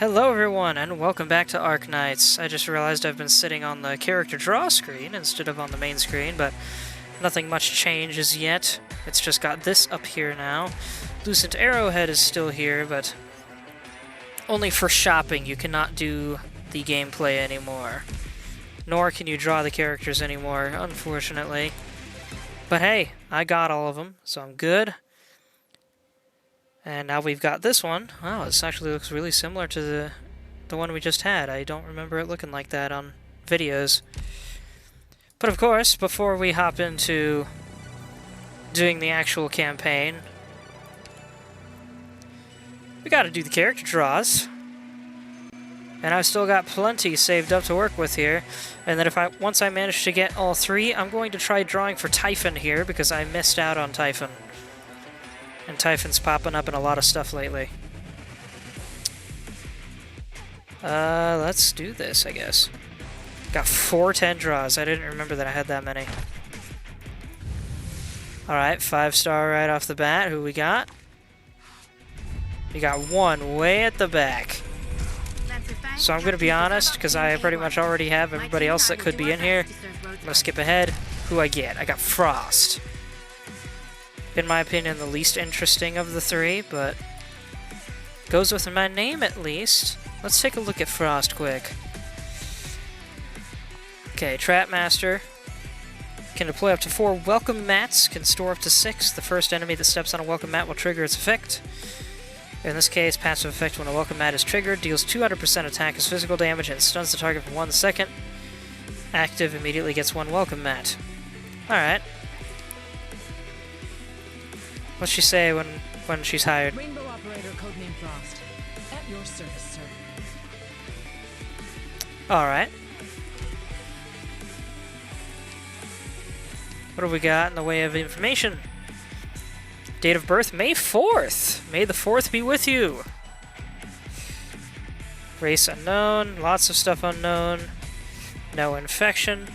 Hello everyone, and welcome back to Arknights. I just realized I've been sitting on the character draw screen instead of on the main screen, but nothing much changes yet. It's just got this up here now. Lucent Arrowhead is still here, but only for shopping. You cannot do the gameplay anymore. Nor can you draw the characters anymore, unfortunately. But hey, I got all of them, so I'm good. And now we've got this one. Wow, this actually looks really similar to the one we just had. I don't remember it looking like that on videos. But of course, before we hop into doing the actual campaign, we gotta do the character draws. And I've still got plenty saved up to work with here. And then once I manage to get all three, I'm going to try drawing for Typhon here, because I missed out on Typhon. And Typhon's popping up in a lot of stuff lately. Let's do this, I guess. Got 410 draws. I didn't remember that I had that many. Alright, 5-star right off the bat. Who we got? We got one way at the back. So I'm going to be honest, because I pretty much already have everybody else that could be in here. I'm going to skip ahead. Who I get? I got Frost. In my opinion, the least interesting of the three, but goes with my name at least. Let's take a look at Frost quick. Okay, Trapmaster can deploy up to 4 welcome mats, can store up to 6. The first enemy that steps on a welcome mat will trigger its effect. In this case, passive effect when a welcome mat is triggered, deals 200% attack as physical damage and stuns the target for 1 second. Active immediately gets 1 welcome mat. Alright. What's she say when she's hired? Rainbow operator, codename Frost. At your service, sir. Alright. What do we got in the way of information? Date of birth, May 4th. May the 4th be with you. Race unknown. Lots of stuff unknown. No infection.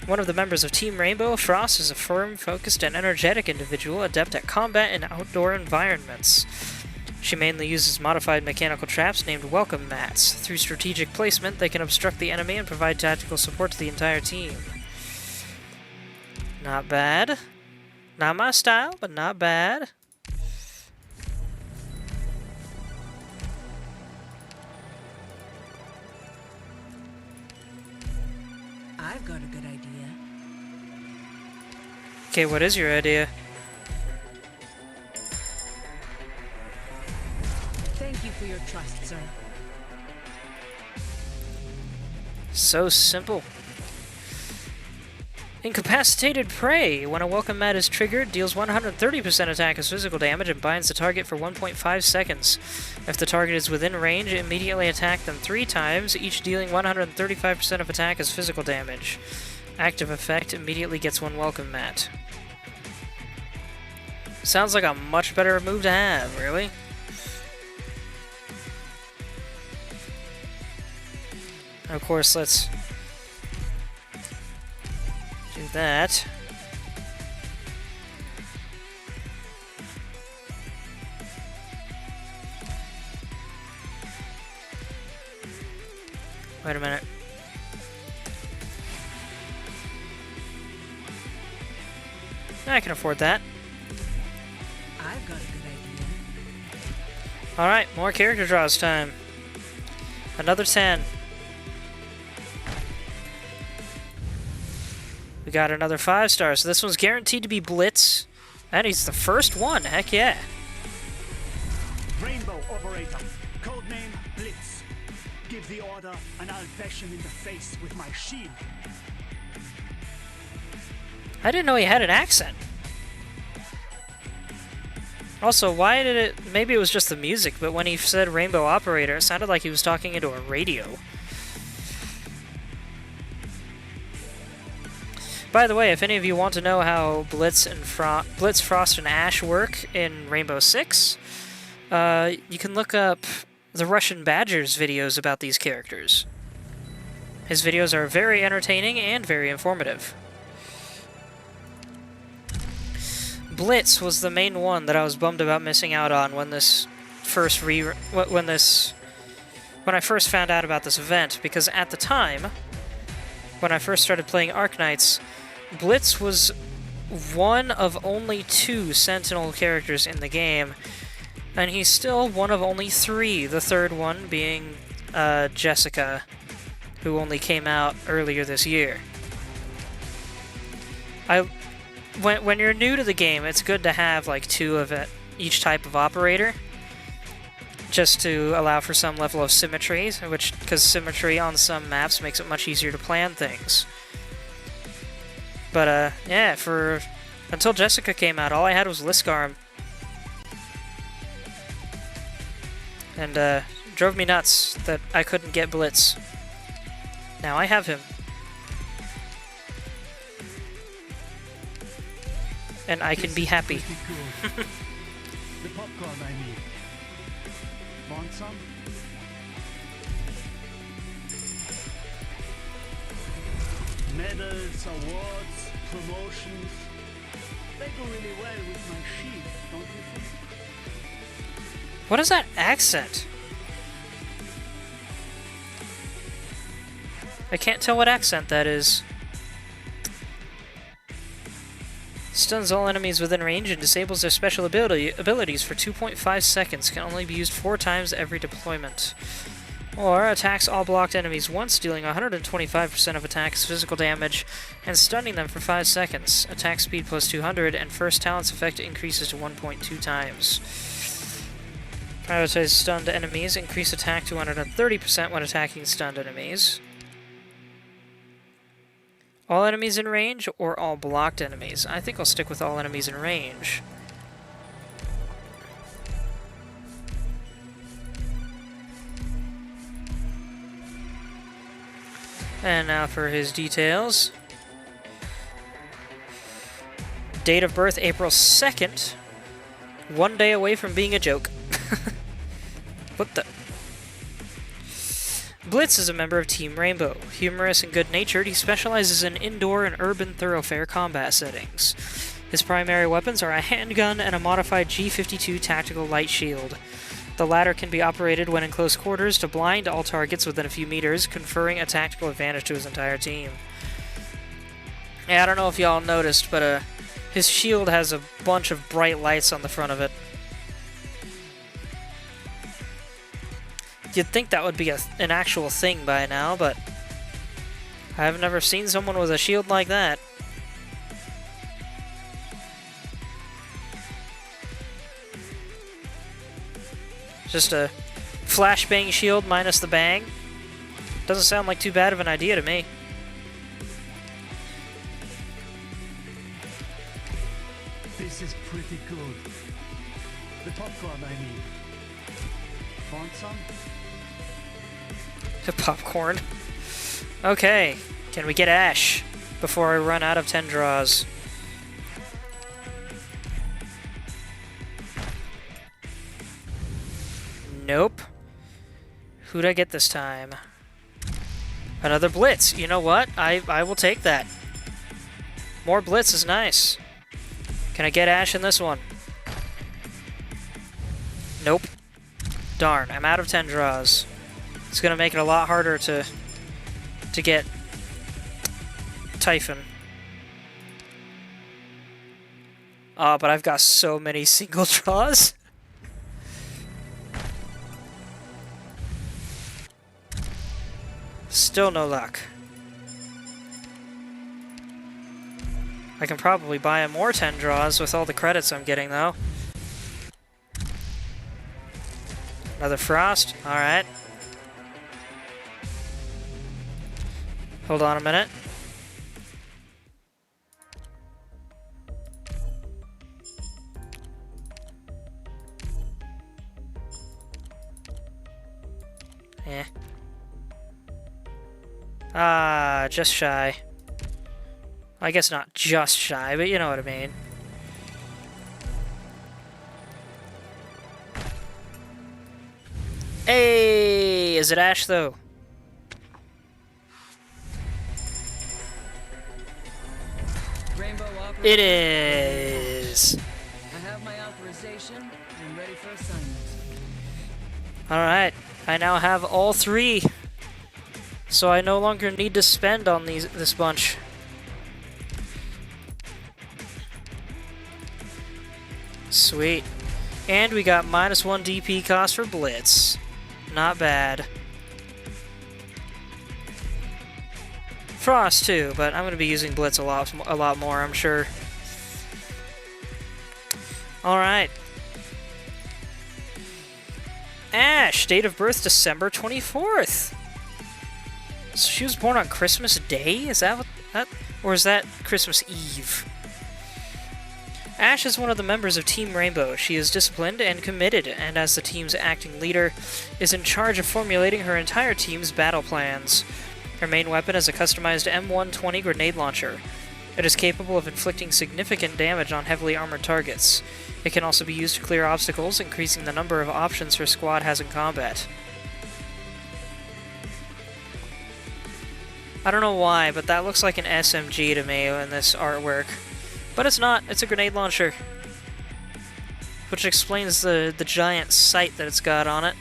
One of the members of Team Rainbow, Frost is a firm, focused, and energetic individual, adept at combat in outdoor environments. She mainly uses modified mechanical traps named welcome mats. Through strategic placement, they can obstruct the enemy and provide tactical support to the entire team. Not bad. Not my style, but not bad. I've got a good idea. Okay, what is your idea? Thank you for your trust, sir. So simple. Incapacitated Prey. When a welcome mat is triggered, deals 130% attack as physical damage and binds the target for 1.5 seconds. If the target is within range, immediately attack them 3 times, each dealing 135% of attack as physical damage. Active effect, immediately gets 1 welcome mat. Sounds like a much better move to have, really. And of course, let's do that. Wait a minute. I can afford that. I've got a good idea. Alright, more character draws time. Another 10. We got another 5-star, so this one's guaranteed to be Blitz. And he's the first one, heck yeah. Rainbow operator, codename Blitz. Give the order and I'll bash him in the face with my shield. I didn't know he had an accent. Also, why did it... Maybe it was just the music, but when he said Rainbow Operator, it sounded like he was talking into a radio. By the way, if any of you want to know how Blitz, Frost, and Ash work in Rainbow Six, you can look up the Russian Badger's videos about these characters. His videos are very entertaining and very informative. Blitz was the main one that I was bummed about missing out on when this when I first found out about this event, because at the time, when I first started playing Arknights, Blitz was one of only 2 Sentinel characters in the game, and he's still one of only 3, the third one being Jessica, who only came out earlier this year. When you're new to the game, it's good to have like 2 of each type of operator, just to allow for some level of symmetry, because symmetry on some maps makes it much easier to plan things. But yeah, until Jessica came out, all I had was Liskarm. And drove me nuts that I couldn't get Blitz. Now I have him. And I can be happy. The popcorn I need. Want some? Medals, awards, promotions. They go really well with my sheep, don't you think? What is that accent? I can't tell what accent that is. Stuns all enemies within range and disables their special abilities for 2.5 seconds. Can only be used 4 times every deployment. Or attacks all blocked enemies once, dealing 125% of attacks physical damage and stunning them for 5 seconds. Attack speed plus 200 and first talent's effect increases to 1.2 times. Prioritize stunned enemies. Increase attack to 130% when attacking stunned enemies. All enemies in range or all blocked enemies? I think I'll stick with all enemies in range. And now for his details. Date of birth, April 2nd. 1 day away from being a joke. What the? Blitz is a member of Team Rainbow. Humorous and good-natured, he specializes in indoor and urban thoroughfare combat settings. His primary weapons are a handgun and a modified G52 tactical light shield. The latter can be operated when in close quarters to blind all targets within a few meters, conferring a tactical advantage to his entire team. Yeah, I don't know if y'all noticed, but his shield has a bunch of bright lights on the front of it. You'd think that would be an actual thing by now, but I've never seen someone with a shield like that. Just a flashbang shield minus the bang. Doesn't sound like too bad of an idea to me. This is pretty good. The popcorn I need. Want some? The popcorn. Okay, can we get Ash before I run out of 10 draws? Nope. Who'd I get this time? Another Blitz. You know what? I will take that. More Blitz is nice. Can I get Ash in this one? Nope. Darn, I'm out of 10 draws. It's gonna make it a lot harder to get Typhon. Oh, but I've got so many single draws. Still no luck. I can probably buy him more 10 draws with all the credits I'm getting, though. Another Frost. Alright. Hold on a minute. Eh. Ah, just shy. I guess not just shy, but you know what I mean. Hey! Is it Ash, though? Rainbow operator. It is! I have my authorization and ready for assignment. Alright. I now have all 3. So I no longer need to spend on this bunch. Sweet. And we got -1 DP cost for Blitz. Not bad. Frost too, but I'm going to be using Blitz a lot more, I'm sure. Alright. Ash, date of birth December 24th. So she was born on Christmas Day? Is that what that? Or is that Christmas Eve? Ash is one of the members of Team Rainbow. She is disciplined and committed, and as the team's acting leader, is in charge of formulating her entire team's battle plans. Her main weapon is a customized M120 grenade launcher. It is capable of inflicting significant damage on heavily armored targets. It can also be used to clear obstacles, increasing the number of options her squad has in combat. I don't know why, but that looks like an SMG to me in this artwork. But it's not, it's a grenade launcher. Which explains the giant sight that it's got on it.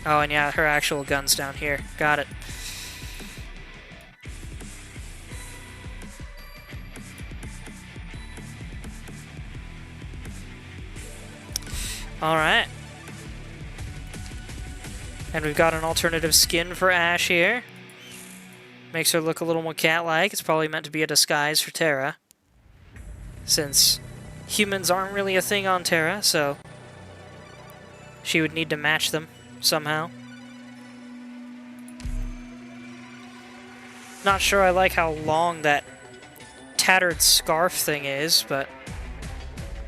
Oh, and yeah, her actual gun's down here. Got it. Alright. And we've got an alternative skin for Ash here. Makes her look a little more cat-like. It's probably meant to be a disguise for Terra. Since humans aren't really a thing on Terra, so she would need to match them somehow. Not sure I like how long that tattered scarf thing is, but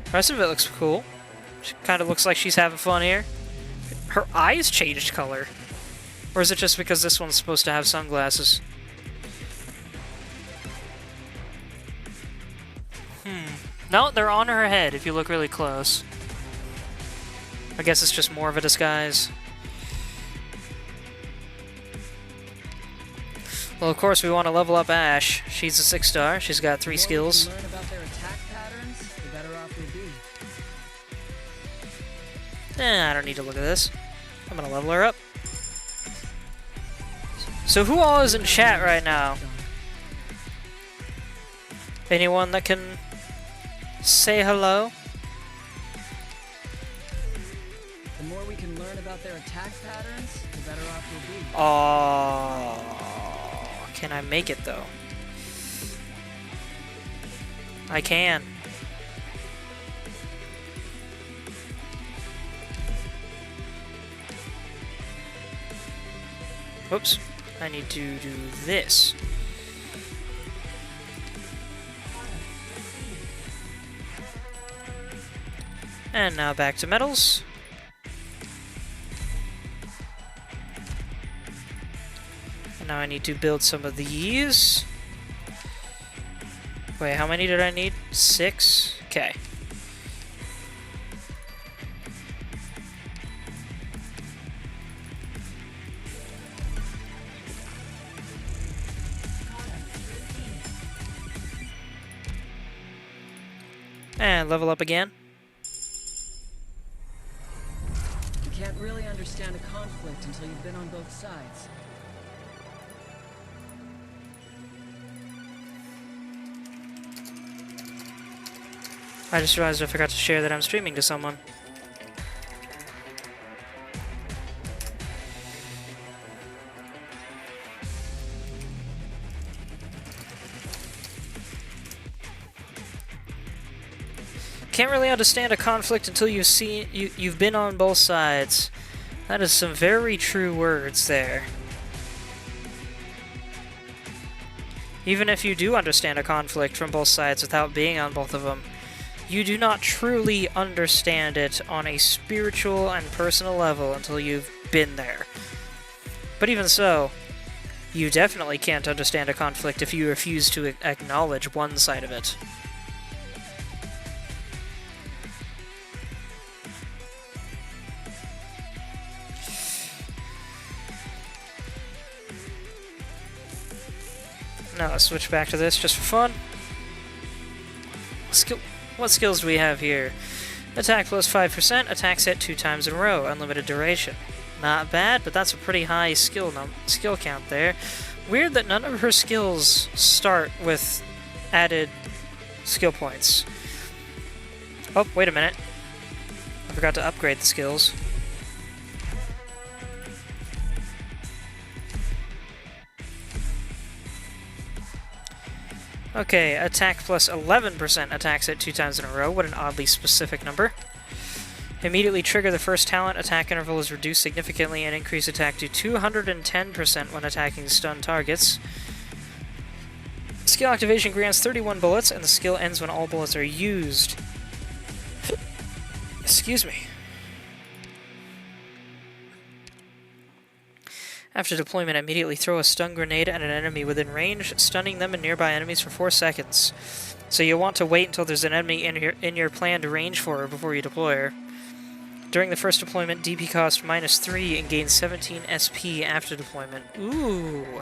the rest of it looks cool. She kind of looks like she's having fun here. Her eyes changed color. Or is it just because this one's supposed to have sunglasses? No, they're on her head if you look really close. I guess it's just more of a disguise. Well, of course, we want to level up Ash. She's a 6-star. She's got 3 skills. The more you learn about their attack patterns, the better off you'll be. I don't need to look at this. I'm gonna level her up. So who all is in chat right now? Anyone that can say hello? The more we can learn about their attack patterns, the better off you'll be. Oh, can I make it though? I can. Whoops. I need to do this. And now back to metals. And now I need to build some of these. Wait, how many did I need? 6? Okay. And level up again. You can't really understand a conflict until you've been on both sides. I just realized I forgot to share that I'm streaming to someone. Can't really understand a conflict until you've been on both sides. That is some very true words there. Even if you do understand a conflict from both sides without being on both of them, you do not truly understand it on a spiritual and personal level until you've been there. But even so, you definitely can't understand a conflict if you refuse to acknowledge one side of it. Now let's switch back to this just for fun. What skills do we have here? Attack plus 5%, attacks hit 2 times in a row, unlimited duration. Not bad, but that's a pretty high skill count there. Weird that none of her skills start with added skill points. Oh, wait a minute. I forgot to upgrade the skills. Okay, attack plus 11% attacks it 2 times in a row. What an oddly specific number. Immediately trigger the first talent. Attack interval is reduced significantly and increase attack to 210% when attacking stun targets. Skill activation grants 31 bullets, and the skill ends when all bullets are used. Excuse me. After deployment, immediately throw a stun grenade at an enemy within range, stunning them and nearby enemies for 4 seconds. So you'll want to wait until there's an enemy in your planned range for her before you deploy her. During the first deployment, DP cost -3 and gain 17 SP after deployment. Ooh!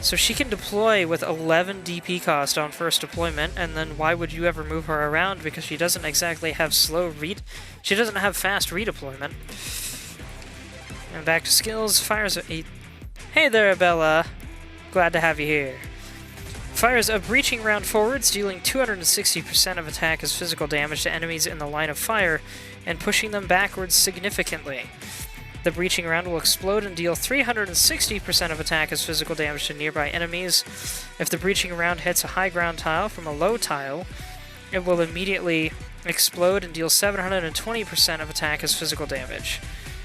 So she can deploy with 11 DP cost on first deployment, and then why would you ever move her around? Because she doesn't exactly have she doesn't have fast redeployment. And back to skills, fires a... Hey there, Bella! Glad to have you here. Fires a breaching round forwards, dealing 260% of attack as physical damage to enemies in the line of fire, and pushing them backwards significantly. The breaching round will explode and deal 360% of attack as physical damage to nearby enemies. If the breaching round hits a high ground tile from a low tile, it will immediately explode and deal 720% of attack as physical damage.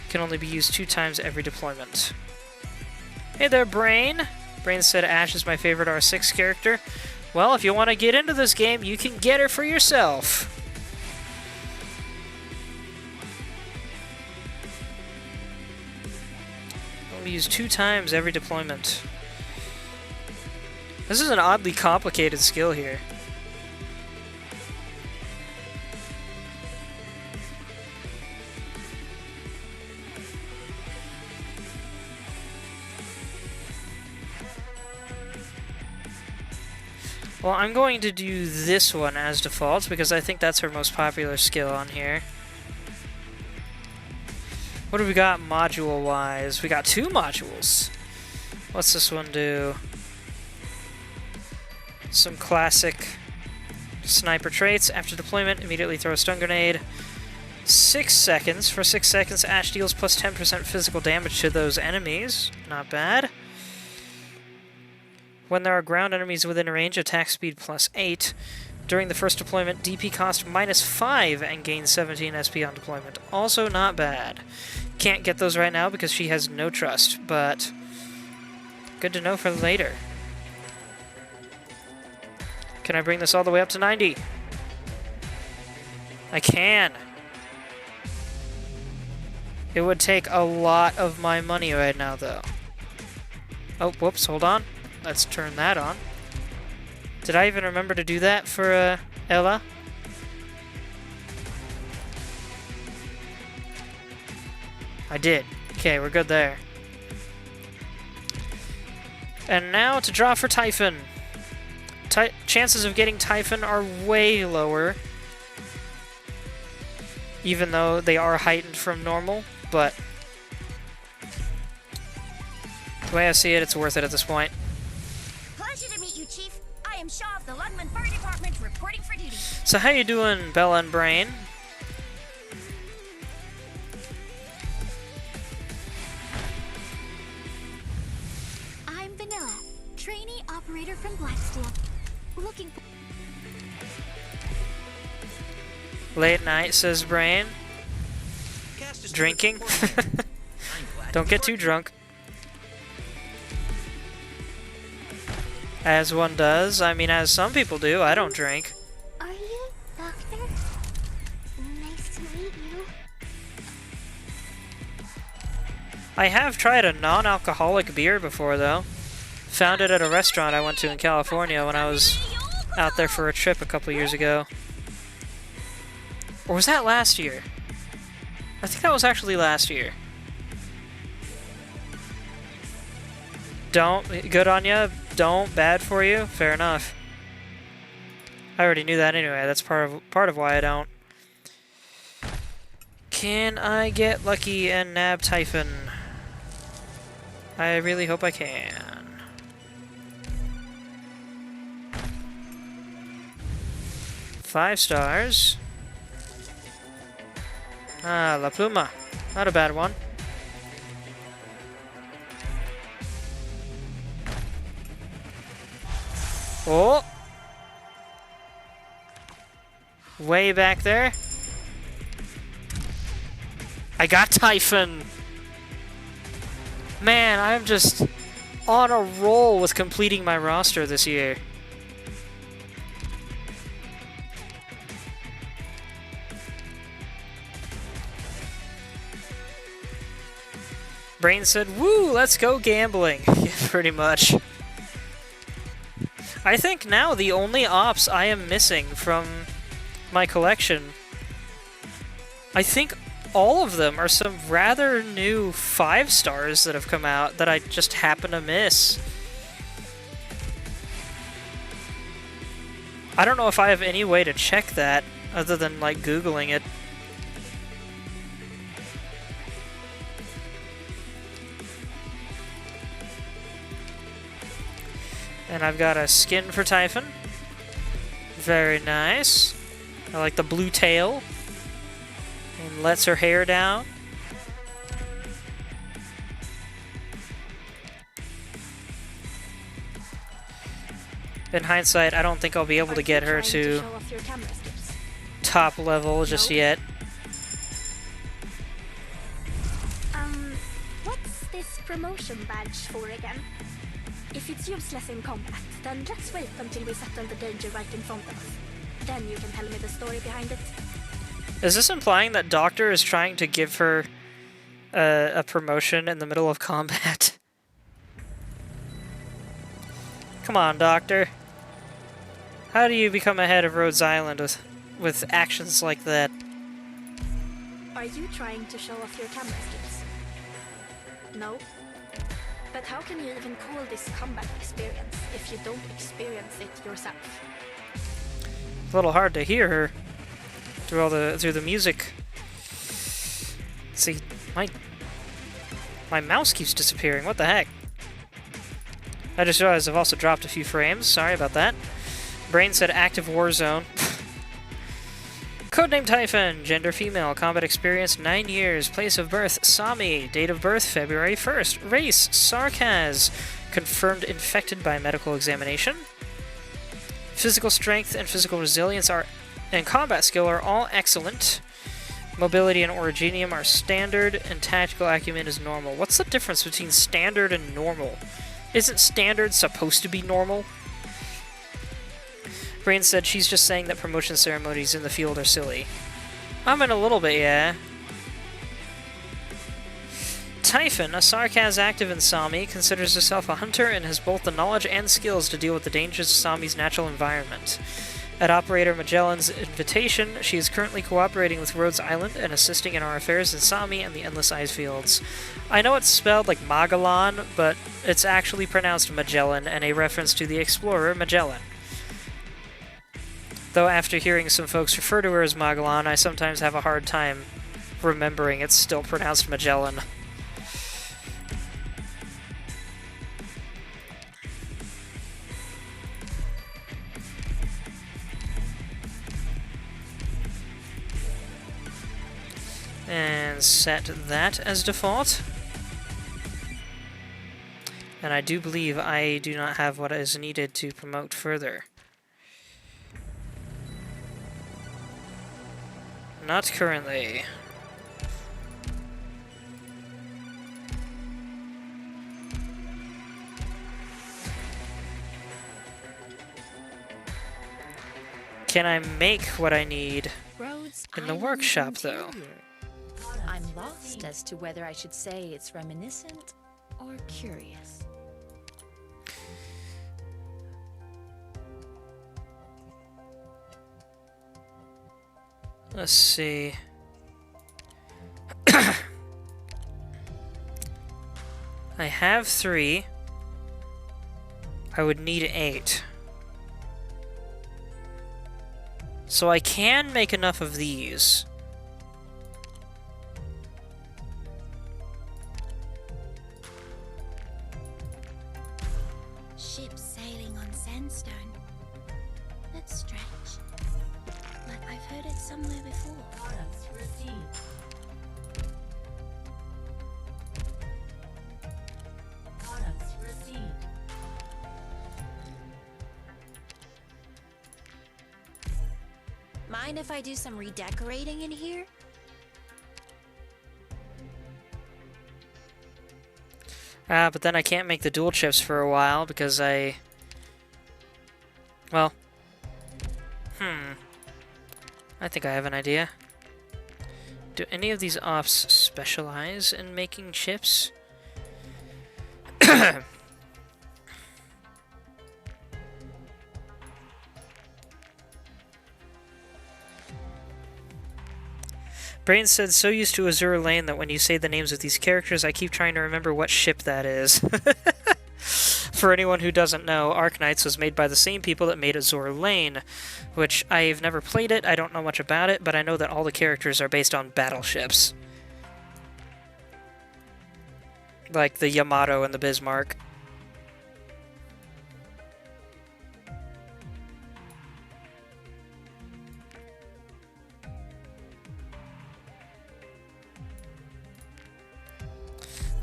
Can only be used 2 times every deployment. Hey there, Brain! Brain said Ash is my favorite R6 character. Well, if you want to get into this game, you can get her for yourself. Only use 2 times every deployment. This is an oddly complicated skill here. Well, I'm going to do this one as default because I think that's her most popular skill on here. What do we got module-wise? We got 2 modules. What's this one do? Some classic sniper traits. After deployment, immediately throw a stun grenade. 6 seconds. For 6 seconds, Ash deals plus 10% physical damage to those enemies. Not bad. When there are ground enemies within range, attack speed plus 8. During the first deployment, DP cost -5 and gain 17 SP on deployment. Also not bad. Can't get those right now because she has no trust, but good to know for later. Can I bring this all the way up to 90? I can. It would take a lot of my money right now, though. Oh, whoops, hold on. Let's turn that on. Did I even remember to do that for Ella? I did. Okay, we're good there. And now to draw for Typhon. Chances of getting Typhon are way lower, even though they are heightened from normal, but the way I see it, it's worth it at this point. Pleasure to meet you, Chief. I am Shaw of the Lungman Fire Department, reporting for duty. So how you doing, Bella and Brain? I'm Vanilla, trainee operator from Blacksteel. Looking for... Late night, says Brain. Drinking? Don't get too drunk. As one does. I mean, as some people do. I don't drink. Are you Doctor? Nice to meet you. I have tried a non-alcoholic beer before, though. Found it at a restaurant I went to in California when I was out there for a trip a couple years ago. Or was that last year? I think that was actually last year. Don't. Good on ya. Don't. Bad for you. Fair enough. I already knew that anyway. That's part of why I don't. Can I get lucky and nab Typhon? I really hope I can. Five stars. Ah, La Pluma. Not a bad one. Oh! Way back there. I got Typhon! Man, I'm just on a roll with completing my roster this year. Brain said, woo, let's go gambling. Pretty much. I think now the only ops I am missing from my collection, I think all of them are some rather new 5 stars that have come out that I just happen to miss. I don't know if I have any way to check that other than like Googling it. And I've got a skin for Typhon. Very nice. I like the blue tail. And lets her hair down. In hindsight, I don't think I'll be able to get her to top level just yet. What's this promotion badge for again? If it's useless in combat, then let's wait until we settle the danger right in front of us. Then you can tell me the story behind it. Is this implying that Doctor is trying to give her a promotion in the middle of combat? Come on, Doctor. How do you become ahead of Rhodes Island with actions like that? Are you trying to show off your camera skills? No. But how can you even call this combat experience if you don't experience it yourself? It's a little hard to hear her through the music. See, my mouse keeps disappearing. What the heck? I just realized I've also dropped a few frames. Sorry about that. Brain said active war zone. Codename Typhon, gender female, combat experience 9 years, place of birth Sami, date of birth February 1st, race Sarkaz, confirmed infected by medical examination. Physical strength and physical resilience and combat skill are all excellent. Mobility and Originium are standard, and tactical acumen is normal. What's the difference between standard and normal? Isn't standard supposed to be normal? Brain said she's just saying that promotion ceremonies in the field are silly. I'm in a little bit, yeah. Typhon, a Sarkaz active in Sami, considers herself a hunter and has both the knowledge and skills to deal with the dangers of Sami's natural environment. At Operator Magellan's invitation, she is currently cooperating with Rhodes Island and assisting in our affairs in Sami and the Endless Ice Fields. I know it's spelled like Magellan, but it's actually pronounced Magellan and a reference to the explorer Magellan. Though after hearing some folks refer to her as Magellan, I sometimes have a hard time remembering it's still pronounced Magellan. And set that as default. And I do believe I do not have what is needed to promote further. Not currently. Can I make what I need in the workshop, though? I'm lost as to whether I should say it's reminiscent or curious. Let's see. I have 3. I would need 8. So I can make enough of these. somewhere before. Mind if I do some redecorating in here? But then I can't make the dual chips for a while because well, I think I have an idea. Do any of these ops specialize in making chips? Brain said, so used to Azure Lane that when you say the names of these characters, I keep trying to remember what ship that is. For anyone who doesn't know, Arknights was made by the same people that made Azure Lane, which I've never played it, I don't know much about it, but I know that all the characters are based on battleships. Like the Yamato and the Bismarck.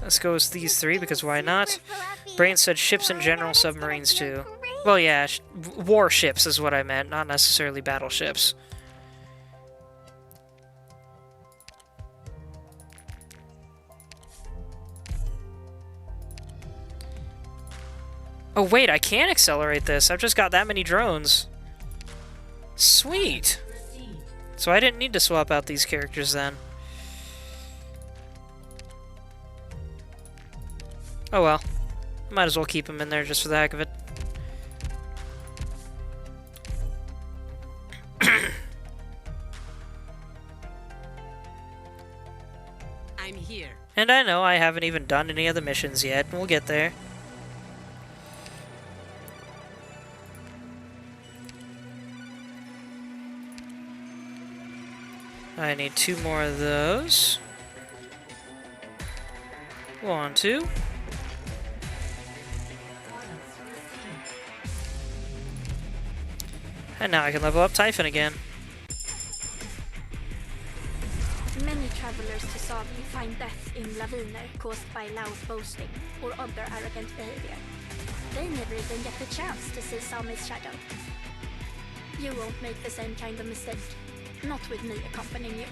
Let's go with these three, because why not? Brain said ships in general, submarines too. Well, yeah, warships is what I meant, not necessarily battleships. Oh wait, I can accelerate this. I've just got that many drones. Sweet! So I didn't need to swap out these characters then. Oh well. Might as well keep them in there just for the heck of it. I'm here. And I know I haven't even done any of the missions yet. We'll get there. I need 2 more of those. 1, 2. And now I can level up Typhon again. Many travelers to Savi find death in Laviner caused by loud boasting or other arrogant behavior. They never even get the chance to see Sami's shadow. You won't make the same kind of mistake. Not with me accompanying you.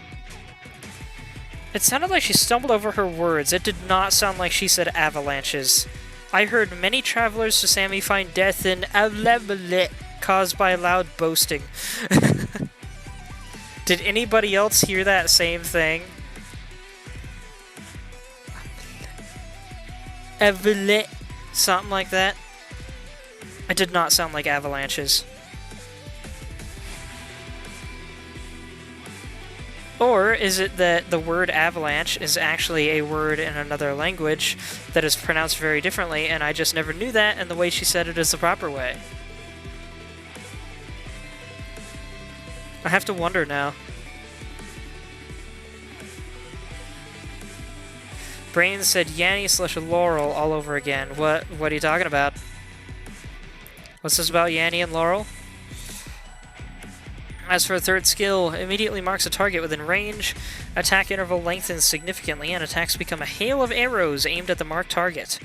It sounded like she stumbled over her words. It did not sound like she said avalanches. I heard many travelers to Sami find death in Avlebelet caused by loud boasting. Did anybody else hear that same thing? Avlebelet, something like that. It did not sound like avalanches. Or is it that the word avalanche is actually a word in another language that is pronounced very differently, and I just never knew that, and the way she said it is the proper way? I have to wonder now. Brain said Yanni / Laurel all over again. What are you talking about? What's this about Yanni and Laurel? As for a third skill, immediately marks a target within range. Attack interval lengthens significantly, and attacks become a hail of arrows aimed at the marked target.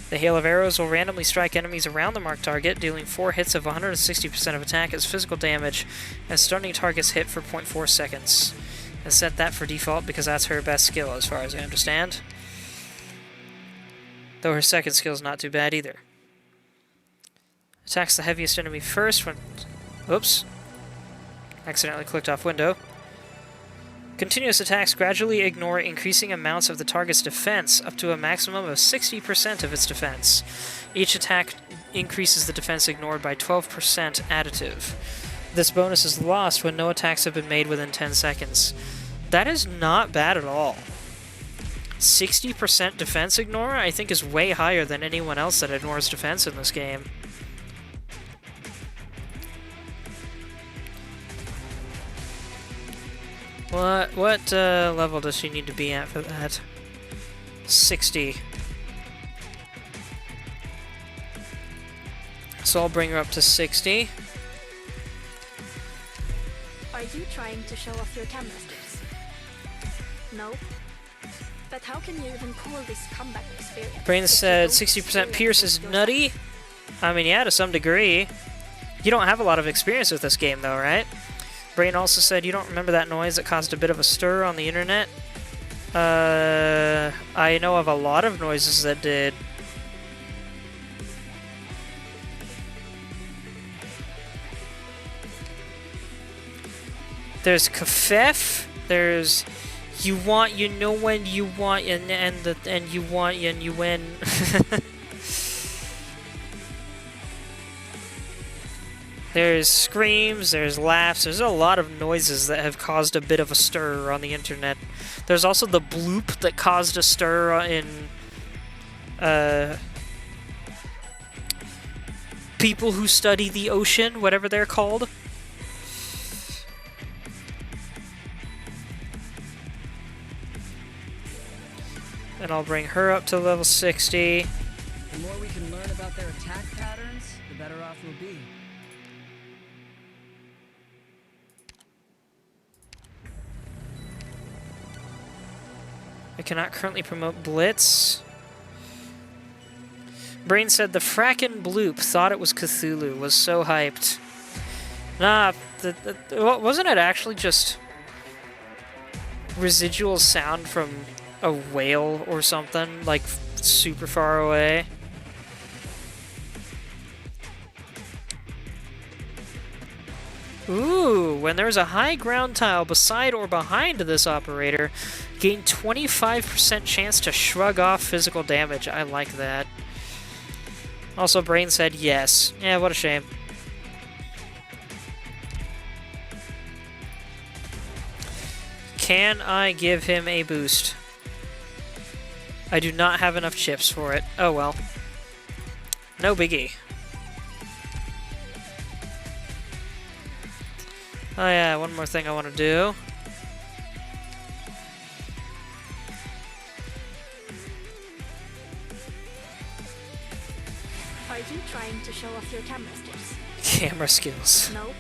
The hail of arrows will randomly strike enemies around the marked target, dealing 4 hits of 160% of attack as physical damage, and stunning targets hit for 0.4 seconds. And set that for default because that's her best skill as far as I understand. Though her second skill is not too bad either. Attacks the heaviest enemy first when... Oops. Accidentally clicked off window. Continuous attacks gradually ignore increasing amounts of the target's defense, up to a maximum of 60% of its defense. Each attack increases the defense ignored by 12% additive. This bonus is lost when no attacks have been made within 10 seconds. That is not bad at all. 60% defense ignore, I think, is way higher than anyone else that ignores defense in this game. What level does she need to be at for that? 60. So I'll bring her up to 60. Are Are you trying to show off your camera skills? No. But how can you even call this combat experience? Brain if you said don't 60% experience Pierce it is yourself? nutty. I mean, yeah, to some degree. You don't have a lot of experience with this game, though, right? Brain also said you don't remember that noise that caused a bit of a stir on the internet. I know of a lot of noises that did. There's kafef. There's you want, you know when you want, and you want, and you win. There's screams, there's laughs, there's a lot of noises that have caused a bit of a stir on the internet. There's also the bloop that caused a stir in people who study the ocean, whatever they're called. And I'll bring her up to level 60. The more we can learn about their attack patterns, the better off we'll be. I cannot currently promote Blitz. Brain said the frackin' bloop thought it was Cthulhu, was so hyped. Nah, wasn't it actually just residual sound from a whale or something, like super far away? Ooh, when there's a high ground tile beside or behind this operator, gain 25% chance to shrug off physical damage. I like that. Also, Brain said yes. Yeah, what a shame. Can I give him a boost? I do not have enough chips for it. Oh well. No biggie. Oh yeah, one more thing I want to do. Are you trying to show off your camera skills? Camera skills. No.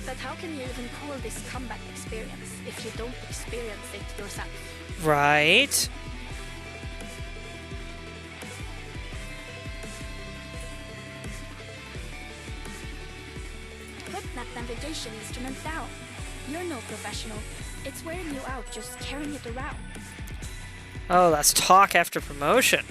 But how can you even call this combat experience if you don't experience it yourself? Right. Put that navigation instrument down. You're no professional. It's wearing you out just carrying it around. Oh, that's talk after promotion.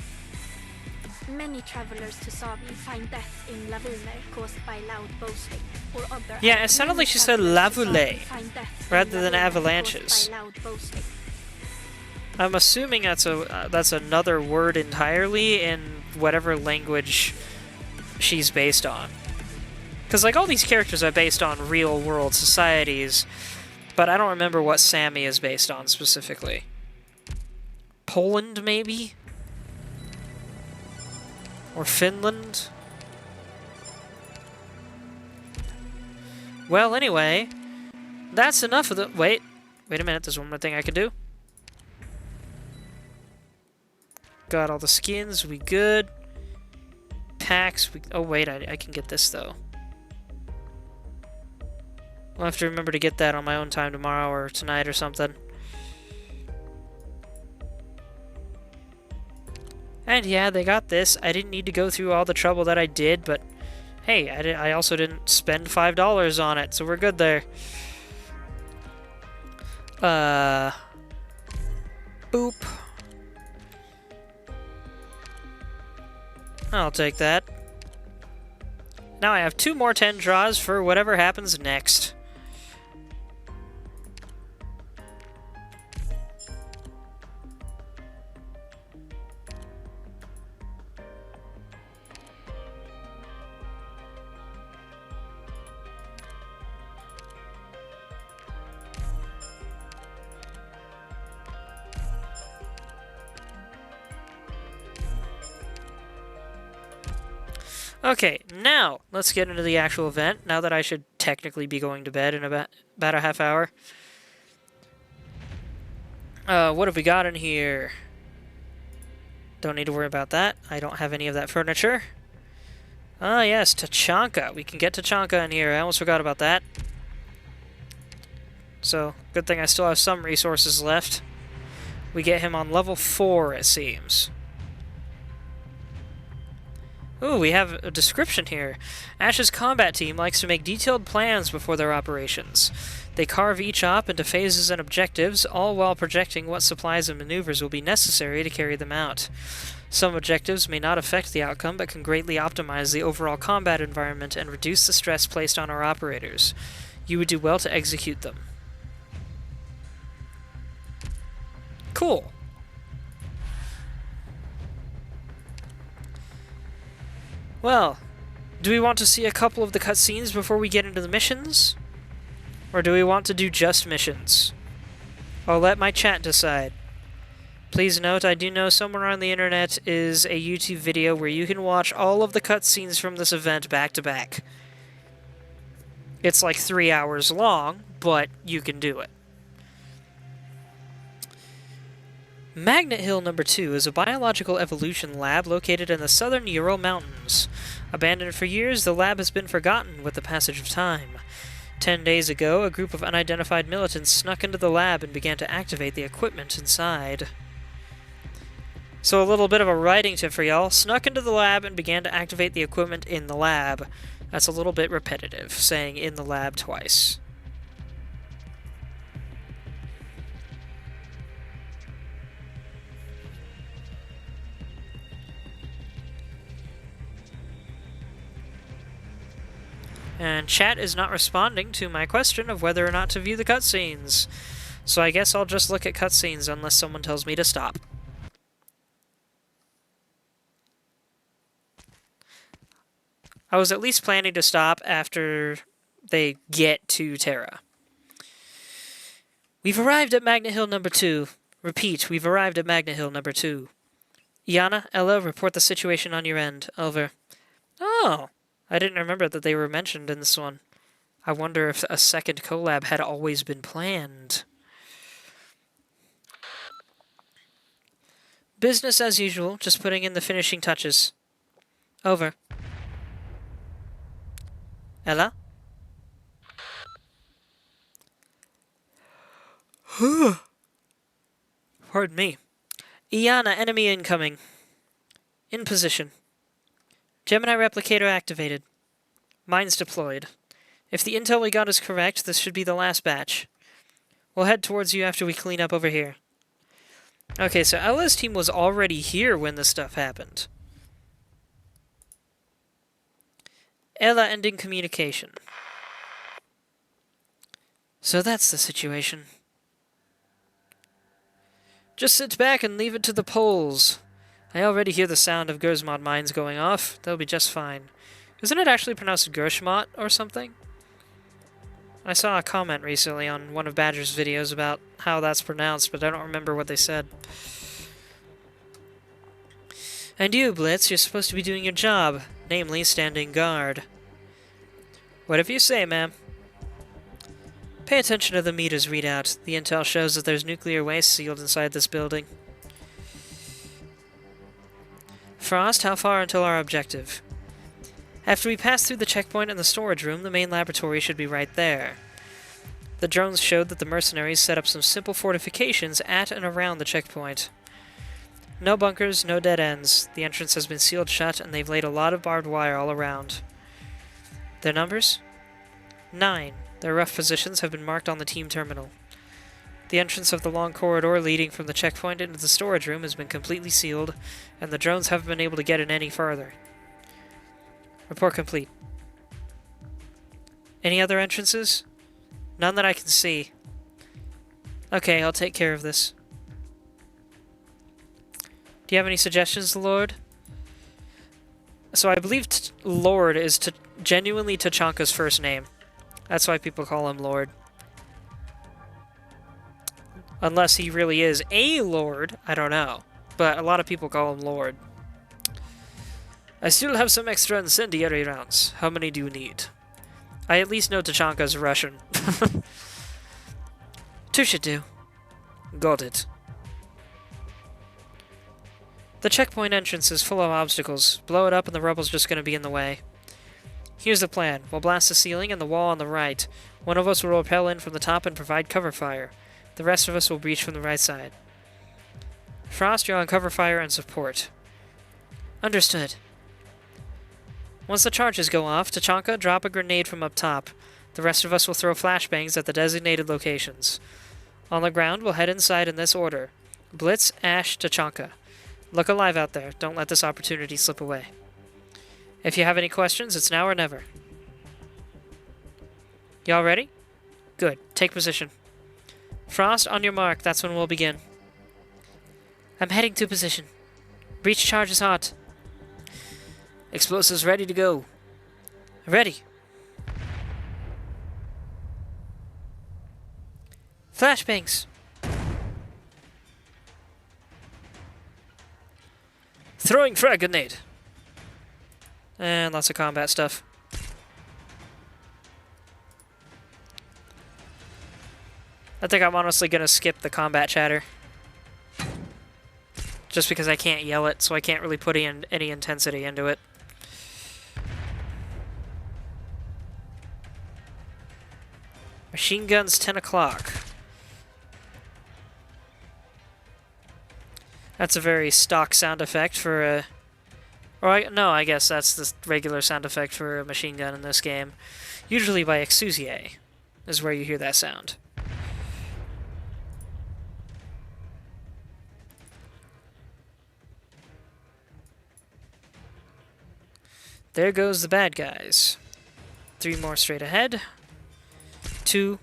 Many travelers to Savi find death in lavuner caused by loud boasting or other. Yeah, it sounded like she said lavule rather than avalanches. I'm assuming that's another word entirely in whatever language she's based on. Because like all these characters are based on real world societies, but I don't remember what Sammy is based on specifically. Poland, maybe? Or Finland? Well, anyway, that's enough of the... Wait a minute, there's one more thing I can do. Got all the skins, we good. Packs, we... Oh wait, I can get this though. I'll have to remember to get that on my own time tomorrow or tonight or something. And yeah, they got this. I didn't need to go through all the trouble that I did, but hey, I also didn't spend $5 on it, so we're good there. Boop. I'll take that. Now I have 2 more 10 draws for whatever happens next. Okay, now let's get into the actual event, now that I should technically be going to bed in about a half hour. What have we got in here? Don't need to worry about that. I don't have any of that furniture. Ah, yes, Tachanka. We can get Tachanka in here. I almost forgot about that. So, good thing I still have some resources left. We get him on level 4, it seems. Ooh, we have a description here. Ash's combat team likes to make detailed plans before their operations. They carve each op into phases and objectives, all while projecting what supplies and maneuvers will be necessary to carry them out. Some objectives may not affect the outcome, but can greatly optimize the overall combat environment and reduce the stress placed on our operators. You would do well to execute them. Cool. Well, do we want to see a couple of the cutscenes before we get into the missions? Or do we want to do just missions? I'll let my chat decide. Please note, I do know somewhere on the internet is a YouTube video where you can watch all of the cutscenes from this event back to back. It's like 3 hours long, but you can do it. Magnet Hill No. 2 is a biological evolution lab located in the southern Ural Mountains. Abandoned for years, the lab has been forgotten with the passage of time. 10 days ago, a group of unidentified militants snuck into the lab and began to activate the equipment inside. So a little bit of a writing tip for y'all. Snuck into the lab and began to activate the equipment in the lab. That's a little bit repetitive, saying in the lab twice. And chat is not responding to my question of whether or not to view the cutscenes. So I guess I'll just look at cutscenes unless someone tells me to stop. I was at least planning to stop after they get to Terra. We've arrived at Magnet Hill No. 2. Repeat, we've arrived at Magnet Hill No. 2. Iana, Ella, report the situation on your end. Over. Oh, I didn't remember that they were mentioned in this one. I wonder if a second collab had always been planned. Business as usual, just putting in the finishing touches. Over. Ella? Pardon me. Iana, enemy incoming. In position. Gemini replicator activated. Mines deployed. If the intel we got is correct, this should be the last batch. We'll head towards you after we clean up over here. Okay, so Ella's team was already here when this stuff happened. Ella ending communication. So that's the situation. Just sit back and leave it to the polls. I already hear the sound of Gersmod mines going off. They'll be just fine. Isn't it actually pronounced Gershmot or something? I saw a comment recently on one of Badger's videos about how that's pronounced, but I don't remember what they said. And you, Blitz, you're supposed to be doing your job, namely standing guard. Whatever you say, ma'am. Pay attention to the meters readout. The intel shows that there's nuclear waste sealed inside this building. Frost, how far until our objective? After we pass through the checkpoint in the storage room, the main laboratory should be right there. The drones showed that the mercenaries set up some simple fortifications at and around the checkpoint. No bunkers, no dead ends. The entrance has been sealed shut, and they've laid a lot of barbed wire all around. Their numbers? 9. Their rough positions have been marked on the team terminal. The entrance of the long corridor leading from the checkpoint into the storage room has been completely sealed, and the drones haven't been able to get in any farther. Report complete. Any other entrances? None that I can see. Okay, I'll take care of this. Do you have any suggestions, Lord? So I believe Lord is genuinely Tachanka's first name. That's why people call him Lord. Unless he really is a Lord, I don't know. But a lot of people call him Lord. I still have some extra incendiary rounds. How many do you need? I at least know Tachanka's Russian. Two should do. Got it. The checkpoint entrance is full of obstacles. Blow it up and the rubble's just going to be in the way. Here's the plan. We'll blast the ceiling and the wall on the right. One of us will rappel in from the top and provide cover fire. The rest of us will breach from the right side. Frost, you're on cover fire and support. Understood. Once the charges go off, Tachanka, drop a grenade from up top. The rest of us will throw flashbangs at the designated locations. On the ground, we'll head inside in this order. Blitz, Ash, Tachanka. Look alive out there. Don't let this opportunity slip away. If you have any questions, it's now or never. Y'all ready? Good. Take position. Frost, on your mark. That's when we'll begin. I'm heading to position. Breach charge is hot. Explosives ready to go. Ready. Flashbangs. Throwing frag grenade. And lots of combat stuff. I think I'm honestly going to skip the combat chatter. Just because I can't yell it, so I can't really put in any intensity into it. Machine guns, 10 o'clock. That's a very stock sound effect for a... no, I guess that's the regular sound effect for a machine gun in this game. Usually by Exusier is where you hear that sound. There goes the bad guys. 3 more straight ahead. 2.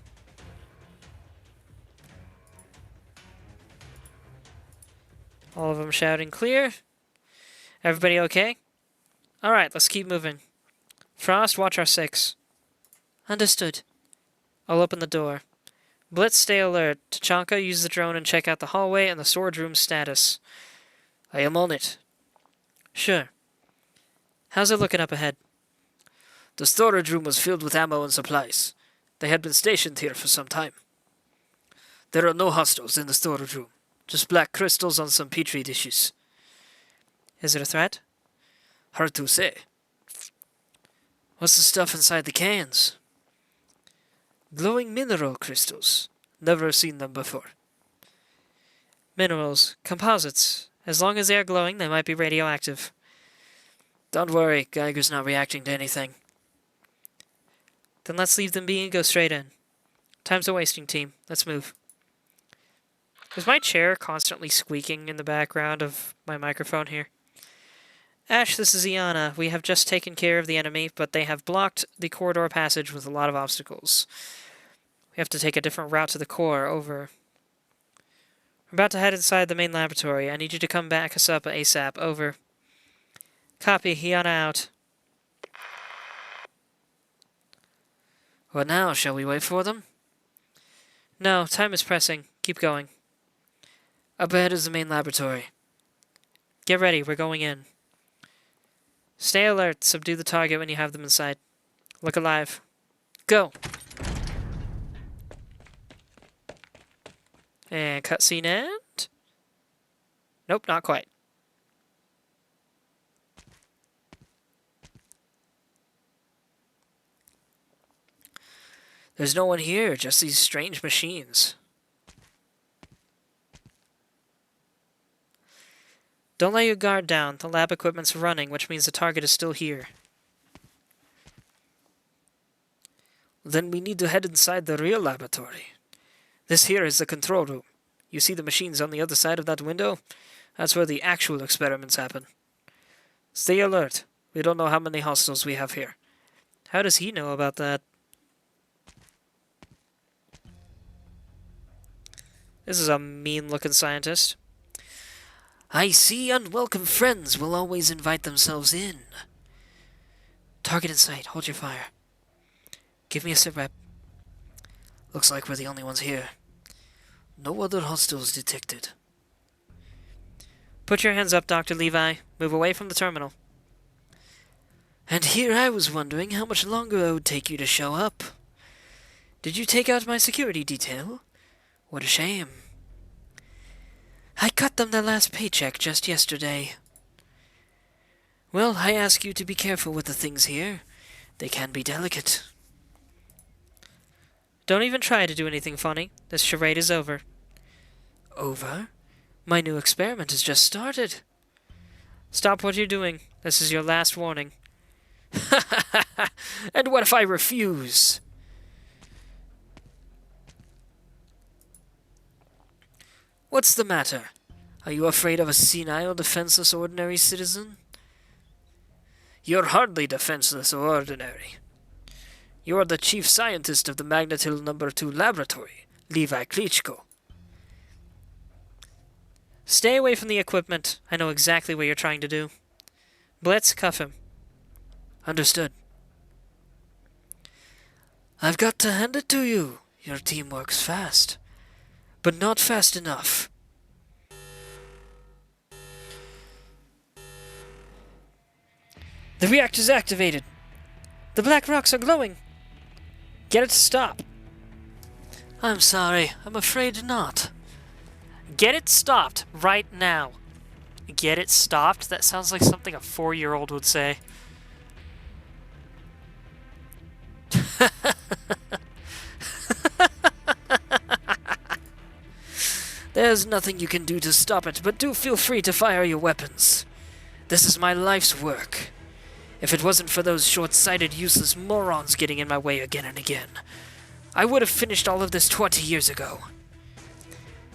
All of them shouting clear. Everybody okay? Alright, let's keep moving. Frost, watch our 6. Understood. I'll open the door. Blitz, stay alert. Tachanka, use the drone and check out the hallway and the storage room status. I am on it. Sure. How's it looking up ahead? The storage room was filled with ammo and supplies. They had been stationed here for some time. There are no hostiles in the storage room. Just black crystals on some petri dishes. Is it a threat? Hard to say. What's the stuff inside the cans? Glowing mineral crystals. Never seen them before. Minerals. Composites. As long as they are glowing, they might be radioactive. Don't worry, Geiger's not reacting to anything. Then let's leave them be and go straight in. Time's a wasting, team. Let's move. Is my chair constantly squeaking in the background of my microphone here? Ash, this is Iana. We have just taken care of the enemy, but they have blocked the corridor passage with a lot of obstacles. We have to take a different route to the core. Over. We're about to head inside the main laboratory. I need you to come back us up ASAP. Over. Copy. Iana out. What now? Shall we wait for them? No, time is pressing. Keep going. Up ahead is the main laboratory. Get ready, we're going in. Stay alert. Subdue the target when you have them inside. Look alive. Go! And cutscene end? Nope, not quite. There's no one here, just these strange machines. Don't let your guard down. The lab equipment's running, which means the target is still here. Then we need to head inside the real laboratory. This here is the control room. You see the machines on the other side of that window? That's where the actual experiments happen. Stay alert. We don't know how many hostiles we have here. How does he know about that? This is a mean-looking scientist. I see unwelcome friends will always invite themselves in. Target in sight. Hold your fire. Give me a sit rep. Looks like we're the only ones here. No other hostiles detected. Put your hands up, Dr. Levi. Move away from the terminal. And here I was wondering how much longer it would take you to show up. Did you take out my security detail? What a shame. I cut them their last paycheck just yesterday. Well, I ask you to be careful with the things here. They can be delicate. Don't even try to do anything funny. This charade is over. Over? My new experiment has just started. Stop what you're doing. This is your last warning. And what if I refuse? What's the matter? Are you afraid of a senile, defenseless, ordinary citizen? You're hardly defenseless or ordinary. You are the chief scientist of the Magnetil No. 2 laboratory, Levi Klitschko. Stay away from the equipment. I know exactly what you're trying to do. Blitz, cuff him. Understood. I've got to hand it to you. Your team works fast. But not fast enough. The reactor's activated. The black rocks are glowing. Get it to stop. I'm sorry. I'm afraid not. Get it stopped right now. Get it stopped? That sounds like something a 4-year-old would say. There's nothing you can do to stop it, but do feel free to fire your weapons. This is my life's work. If it wasn't for those short-sighted, useless morons getting in my way again and again, I would have finished all of this 20 years ago.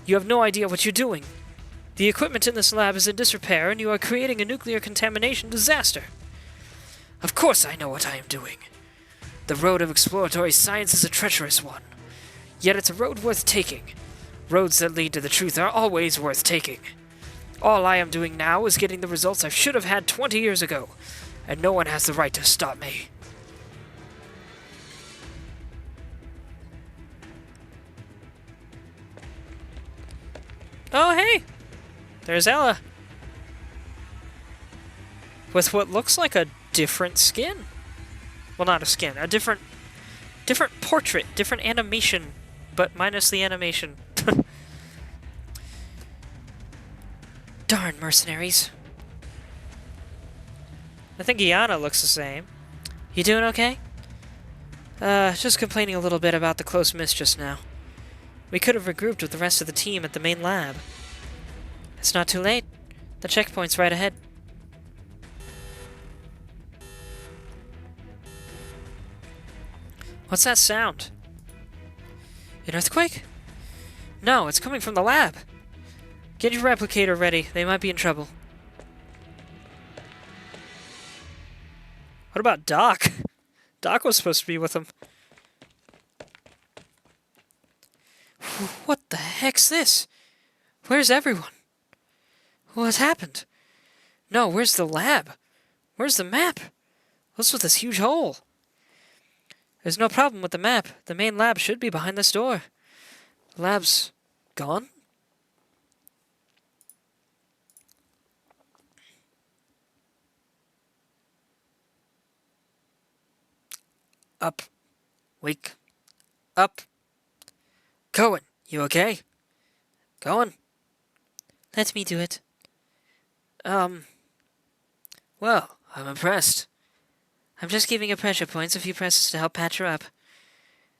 You have no idea what you're doing. The equipment in this lab is in disrepair, and you are creating a nuclear contamination disaster. Of course I know what I am doing. The road of exploratory science is a treacherous one. Yet it's a road worth taking. Roads that lead to the truth are always worth taking. All I am doing now is getting the results I should have had 20 years ago, and no one has the right to stop me. Oh, hey! There's Ella. With what looks like a different skin. Well, not a skin, a different portrait, different animation, but minus the animation. Darn mercenaries. I think Iana looks the same. You doing okay? Just complaining a little bit about the close miss just now. We could have regrouped with the rest of the team at the main lab. It's not too late. The checkpoint's right ahead. What's that sound? An earthquake? No, it's coming from the lab. Get your replicator ready. They might be in trouble. What about Doc? Doc was supposed to be with them. What the heck's this? Where's everyone? What happened? No, where's the lab? Where's the map? What's with this huge hole? There's no problem with the map. The main lab should be behind this door. The lab's gone? Up. Wake. Up. Cohen, you okay? Cohen? Let me do it. Well, I'm impressed. I'm just giving her pressure points, a few presses to help patch her up.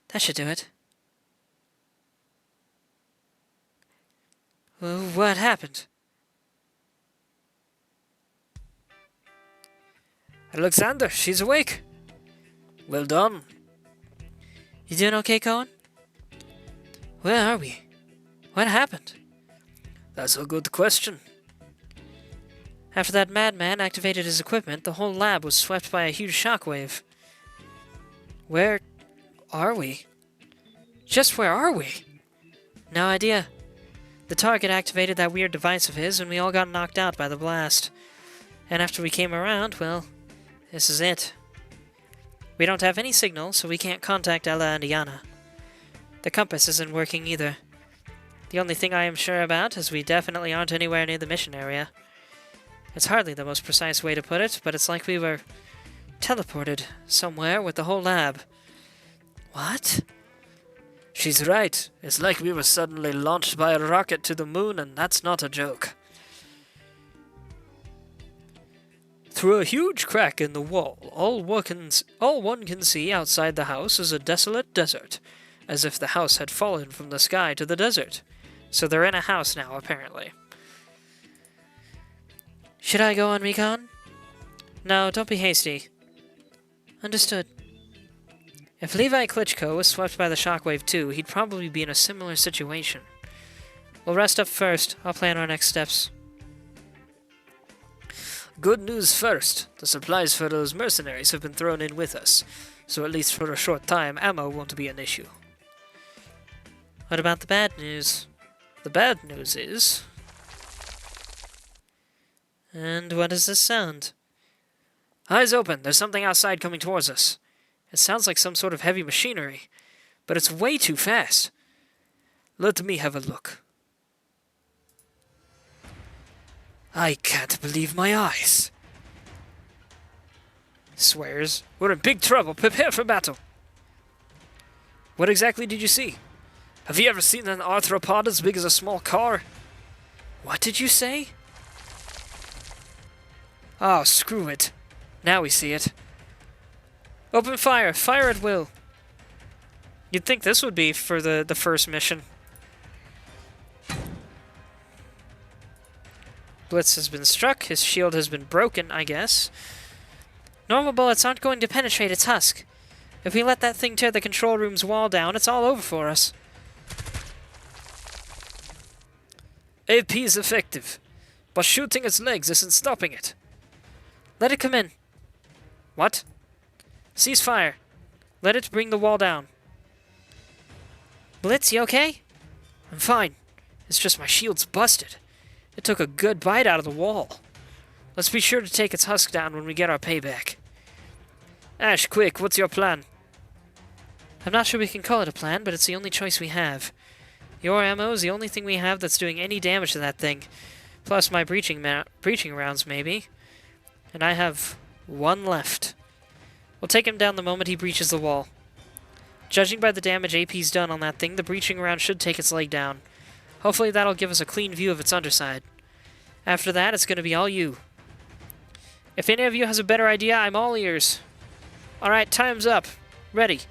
That should do it. Well, what happened? Alexander, she's awake. Well done. You doing okay, Cohen? Where are we? What happened? That's a good question. After that madman activated his equipment, the whole lab was swept by a huge shockwave. Where are we? Just where are we? No idea. The target activated that weird device of his, and we all got knocked out by the blast. And after we came around, well, this is it. We don't have any signal, so we can't contact Ella and Iana. The compass isn't working either. The only thing I am sure about is we definitely aren't anywhere near the mission area. It's hardly the most precise way to put it, but it's like we were teleported somewhere with the whole lab. What? She's right. It's like we were suddenly launched by a rocket to the moon, and that's not a joke. Through a huge crack in the wall, all one can see outside the house is a desolate desert, as if the house had fallen from the sky to the desert. So they're in a house now, apparently. Should I go on recon? No, don't be hasty. Understood. If Levi Klitschko was swept by the shockwave too, he'd probably be in a similar situation. We'll rest up first. I'll plan our next steps. Good news first. The supplies for those mercenaries have been thrown in with us, so at least for a short time, ammo won't be an issue. What about the bad news? The bad news is... And what does this sound? Eyes open. There's something outside coming towards us. It sounds like some sort of heavy machinery, but it's way too fast. Let me have a look. I can't believe my eyes. Swears. We're in big trouble. Prepare for battle. What exactly did you see? Have you ever seen an arthropod as big as a small car? What did you say? Oh, screw it. Now we see it. Open fire. Fire at will. You'd think this would be for the first mission. Blitz has been struck. His shield has been broken, I guess. Normal bullets aren't going to penetrate its husk. If we let that thing tear the control room's wall down, it's all over for us. AP is effective, but shooting its legs isn't stopping it. Let it come in. What? Cease fire. Let it bring the wall down. Blitz, you okay? I'm fine. It's just my shield's busted. It took a good bite out of the wall. Let's be sure to take its husk down when we get our payback. Ash, quick, what's your plan? I'm not sure we can call it a plan, but it's the only choice we have. Your ammo is the only thing we have that's doing any damage to that thing. Plus my breaching rounds, maybe. And I have one left. We'll take him down the moment he breaches the wall. Judging by the damage AP's done on that thing, the breaching round should take its leg down. Hopefully that'll give us a clean view of its underside. After that, it's going to be all you. If any of you has a better idea, I'm all ears. Alright, time's up. Ready.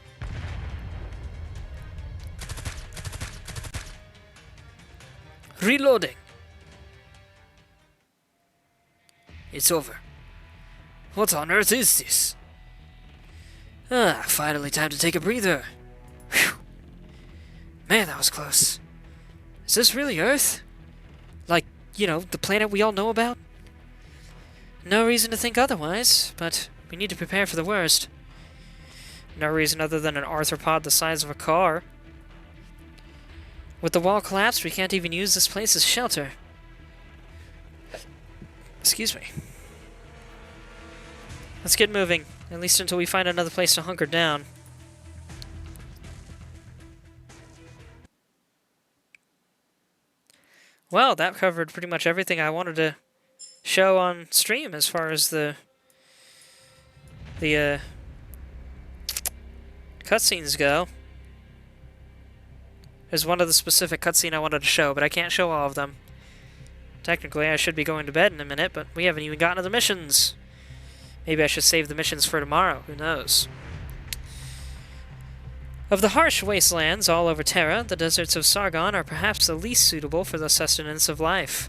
Reloading. It's over. What on earth is this? Ah, finally time to take a breather. Whew. Man, that was close. Is this really Earth? Like, you know, the planet we all know about? No reason to think otherwise, but we need to prepare for the worst. No reason other than an arthropod the size of a car. With the wall collapsed, we can't even use this place as shelter. Excuse me. Let's get moving, at least until we find another place to hunker down. Well, that covered pretty much everything I wanted to show on stream as far as the cutscenes go. There's one of the specific cutscene I wanted to show, but I can't show all of them. Technically, I should be going to bed in a minute, but we haven't even gotten to the missions. Maybe I should save the missions for tomorrow, who knows. Of the harsh wastelands all over Terra, the deserts of Sargon are perhaps the least suitable for the sustenance of life.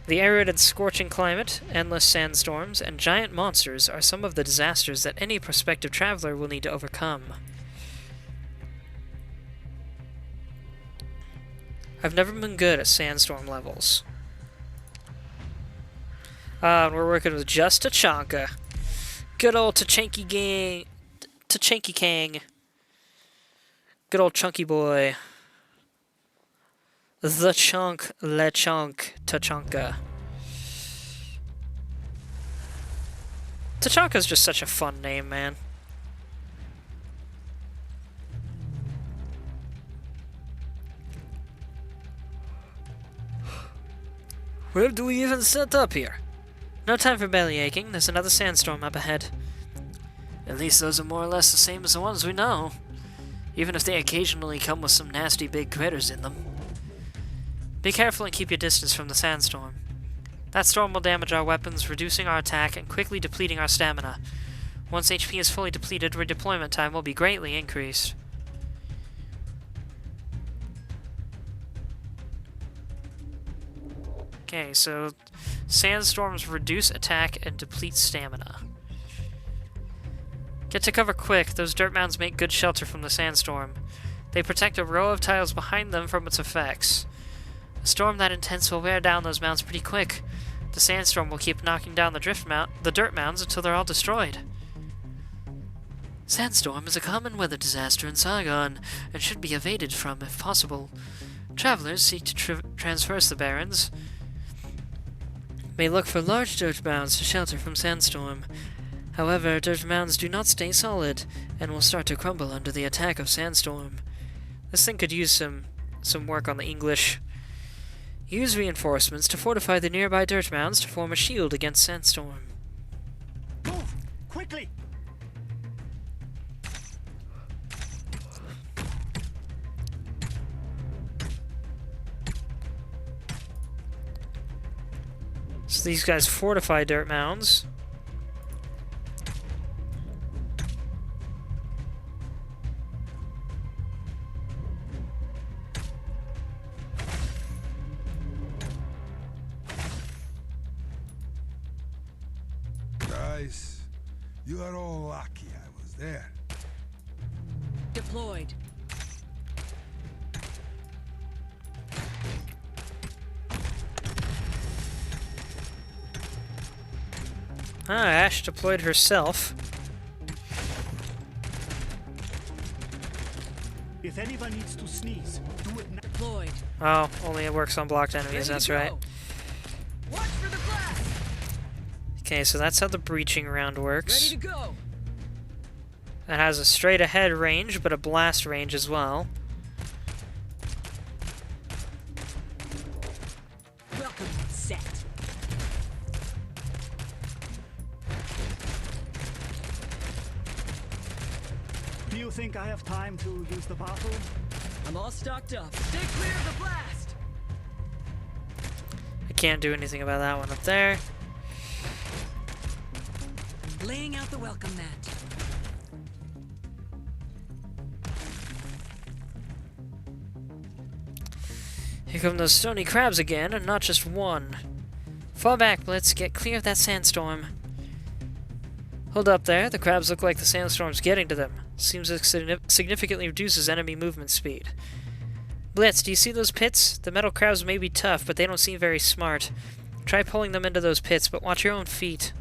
The arid and scorching climate, endless sandstorms, and giant monsters are some of the disasters that any prospective traveler will need to overcome. I've never been good at sandstorm levels. And we're working with just Tachanka. Good old Tachanky gang. Tachanky Kang. Good old chunky boy. The chunk, le chunk, Tachanka. Tachanka's just such a fun name, man. Where do we even set up here? No time for belly aching. There's another sandstorm up ahead. At least those are more or less the same as the ones we know. Even if they occasionally come with some nasty big critters in them. Be careful and keep your distance from the sandstorm. That storm will damage our weapons, reducing our attack and quickly depleting our stamina. Once HP is fully depleted, redeployment time will be greatly increased. Okay, so sandstorms reduce attack and deplete stamina. Get to cover quick. Those dirt mounds make good shelter from the sandstorm. They protect a row of tiles behind them from its effects. A storm that intense will wear down those mounds pretty quick. The sandstorm will keep knocking down the dirt mounds until they're all destroyed. Sandstorm is a common weather disaster in Sargon, and should be evaded from if possible. Travelers seek to traverse the barrens may look for large dirt mounds to shelter from sandstorm. However, dirt mounds do not stay solid, and will start to crumble under the attack of sandstorm. This thing could use some work on the English. Use reinforcements to fortify the nearby dirt mounds to form a shield against sandstorm. Move! Quickly! So these guys fortify dirt mounds. Guys, you are all lucky I was there. Deployed. Ash deployed herself. If anyone needs to sneeze, do it now. Deployed. Oh, only it works on blocked enemies, Ready that's to right. go. Watch for the blast. Okay, so that's how the breaching round Ready works. to go. It has a straight ahead range, but a blast range as well. Welcome set. Do you think I have time to use the bathroom? I'm all stocked up. Stay clear of the blast. I can't do anything about that one up there. Laying out the welcome mat. Here come those stony crabs again, and not just one. Fall back, Blitz. Get clear of that sandstorm. Hold up there. The crabs look like the sandstorm's getting to them. Seems it significantly reduces enemy movement speed. Blitz, do you see those pits? The metal crabs may be tough, but they don't seem very smart. Try pulling them into those pits, but watch your own feet.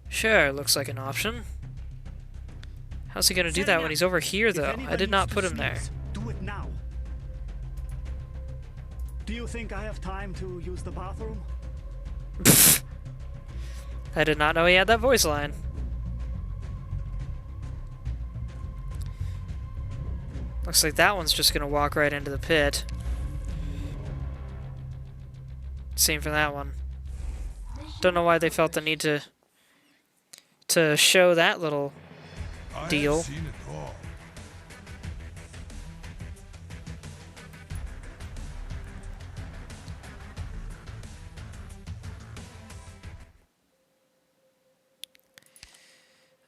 Sure, looks like an option. How's he gonna do that when he's over here, If though? anyone I did not needs put to him there. sneeze, do it now. Do you think I have time to use the bathroom? I did not know he had that voice line. Looks like that one's just gonna walk right into the pit. Same for that one. Don't know why they felt the need to show that little I deal. have seen it all.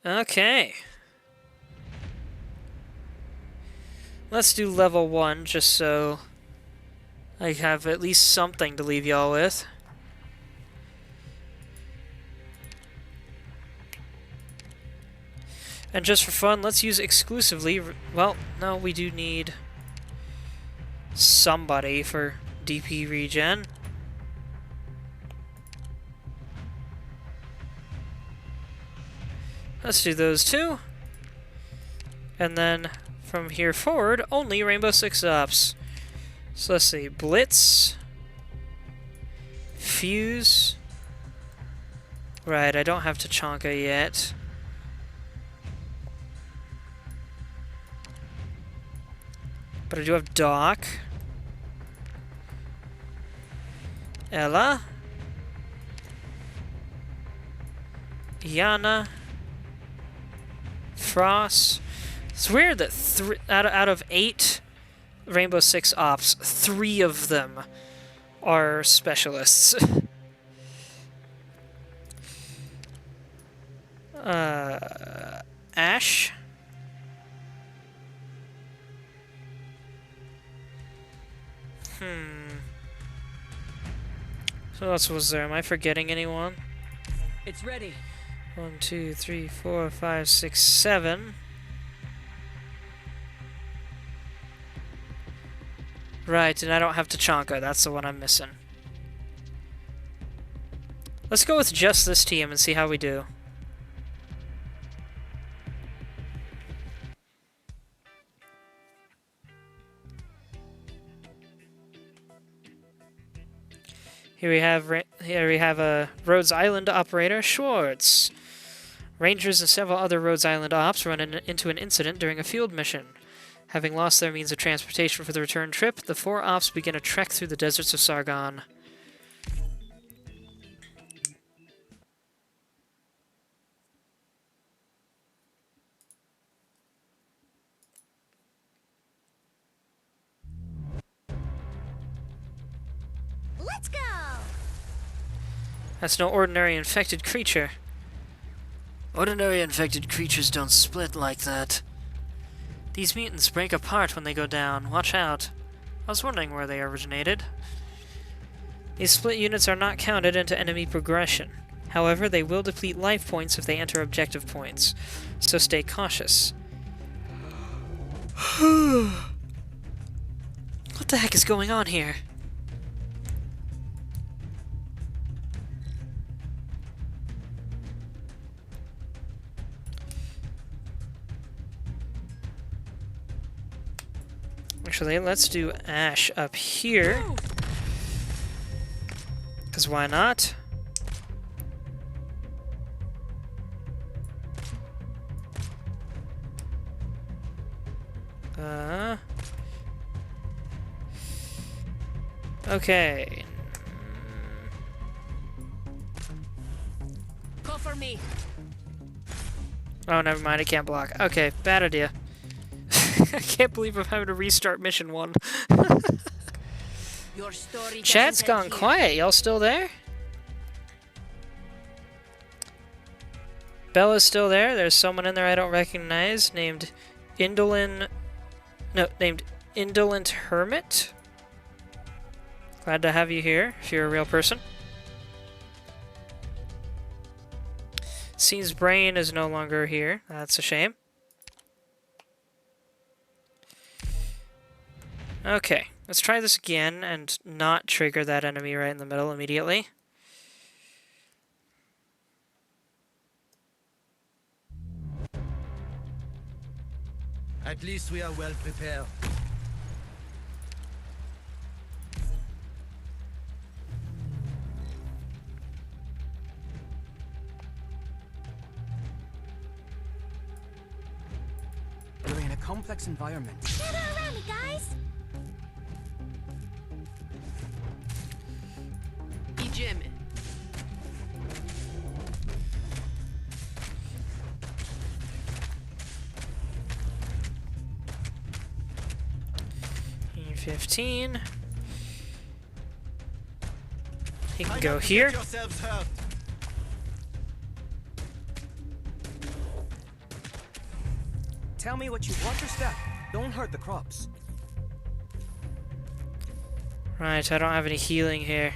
Okay. Let's do level 1, just so I have at least something to leave y'all with. And just for fun, let's use exclusively... Well, no, we do need somebody for DP regen. Let's do those two. And then from here forward, only Rainbow Six Ups. So let's see, Blitz, Fuse. Right, I don't have Tachanka yet. But I do have Doc, Ella, Yana, Frost. It's weird that out of 8 Rainbow Six Ops, 3 of them are specialists. Ash? So what else was there? Am I forgetting anyone? It's ready. 1, 2, 3, 4, 5, 6, 7. Right, and I don't have Tachanka. That's the one I'm missing. Let's go with just this team and see how we do. Here we have a Rhodes Island operator, Schwartz. Rangers and several other Rhodes Island ops run into an incident during a field mission. Having lost their means of transportation for the return trip, the 4 ops begin a trek through the deserts of Sargon. Let's go! That's no ordinary infected creature. Ordinary infected creatures don't split like that. These mutants break apart when they go down. Watch out. I was wondering where they originated. These split units are not counted into enemy progression. However, they will deplete life points if they enter objective points, so stay cautious. What the heck is going on here? Actually, let's do Ash up here. Because why not? Okay. Go for me. Oh, never mind. I can't block. Okay, bad idea. I can't believe I'm having to restart mission 1. Your story Chat's doesn't gone end here. quiet. Y'all still there? Bella's still there. There's someone in there I don't recognize named Indolent Hermit. Glad to have you here, if you're a real person. Seems Brain is no longer here. That's a shame. Okay, let's try this again and not trigger that enemy right in the middle immediately. At least we are well prepared. We're in a complex environment. Gather around me, guys! Idziemy. E15. He can go here. Yourselves hurt. Tell me what you want your step. Don't hurt the crops. Right, I don't have any healing here.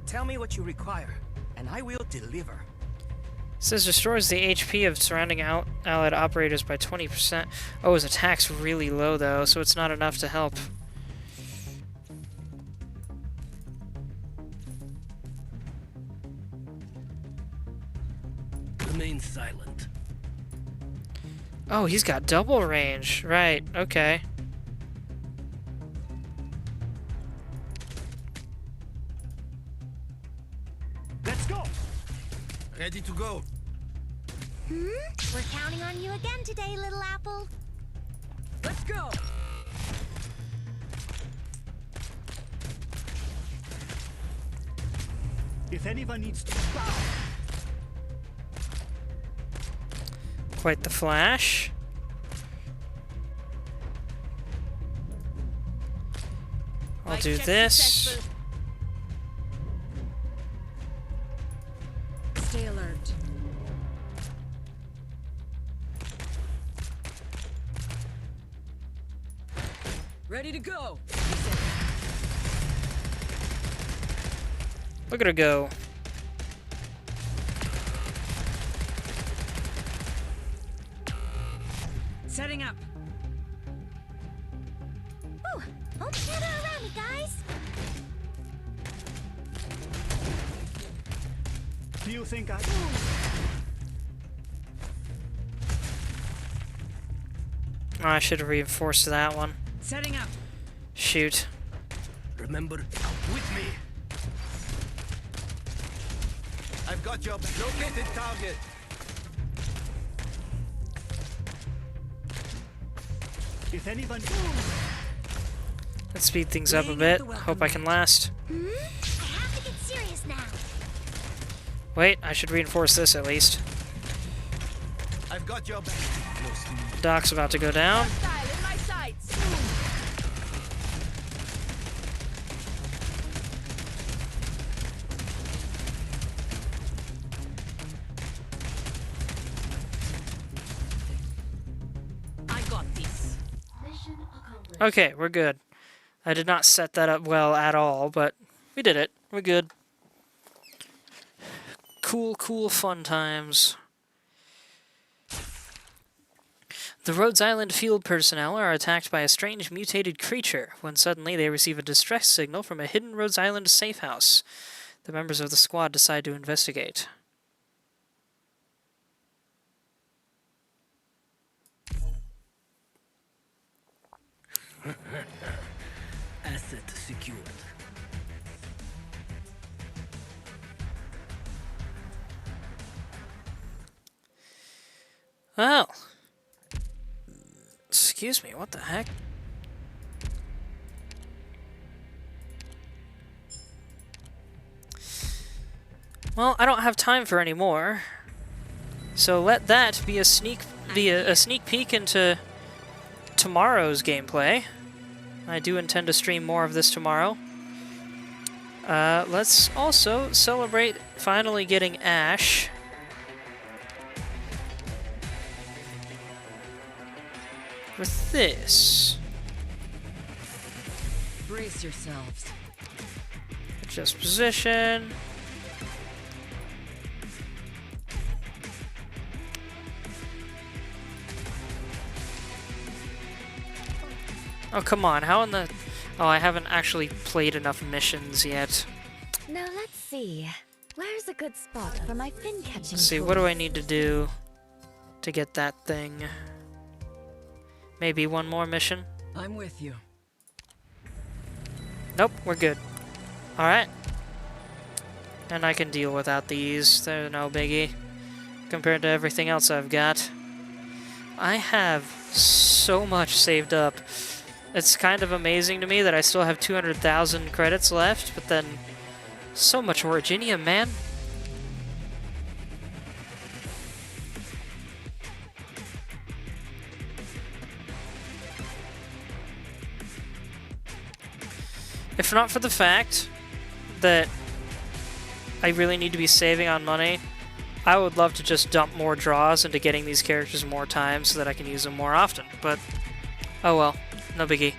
Tell me what you require, and I will deliver. It says restores the HP of surrounding allied operators by 20%. Oh, his attack's really low though, so it's not enough to help. Remain silent. Oh, he's got double range. Right, okay. Let's go! Ready to go. We're counting on you again today, little apple. Let's go! If anyone needs to bow, Quite the flash. I'll do this. Stay alert. Ready to go. Look at her go. Setting up. Ooh, don't gather around me, guys. Do you think I... Oh, I should have reinforced that one. Setting up. Shoot. Remember, out with me. I've got your located target. If anyone... Let's speed things up a bit. Hope I can last. I have to get serious now. Wait, I should reinforce this at least. I've got your back. Close to me. Doc's about to go down. Style in my sights. I got this. Okay, we're good. I did not set that up well at all, but we did it. We're good. Cool, cool fun times. The Rhodes Island field personnel are attacked by a strange mutated creature when suddenly they receive a distress signal from a hidden Rhodes Island safe house. The members of the squad decide to investigate. Asset secured. Well. Excuse me, what the heck? Well, I don't have time for any more. So let that be a sneak peek into tomorrow's gameplay. I do intend to stream more of this tomorrow. Let's also celebrate finally getting Ash. With this. Brace yourselves. Adjust position. Oh, come on. How in the... Oh, I haven't actually played enough missions yet. Now let's see. Where's a good spot for my fin catching? Let's see, what do I need to do to get that thing? Maybe one more mission? I'm with you. Nope, we're good. Alright. And I can deal without these. They're no biggie. Compared to everything else I've got. I have so much saved up. It's kind of amazing to me that I still have 200,000 credits left, but then so much Originium, man. If not for the fact that I really need to be saving on money, I would love to just dump more draws into getting these characters more time so that I can use them more often, but oh well, no biggie.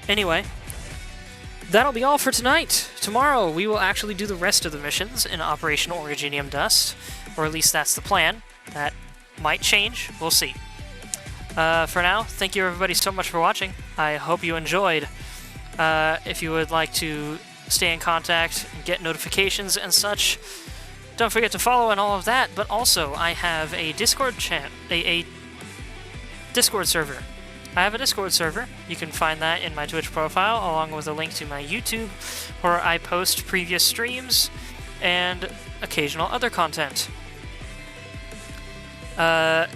Anyway, that'll be all for tonight. Tomorrow we will actually do the rest of the missions in Operation Originium Dust, or at least that's the plan. That might change, we'll see. For now, thank you everybody so much for watching. I hope you enjoyed. If you would like to stay in contact and get notifications and such, don't forget to follow and all of that, but also I have a Discord a Discord server. I have a Discord server. You can find that in my Twitch profile, along with a link to my YouTube, where I post previous streams and occasional other content. Was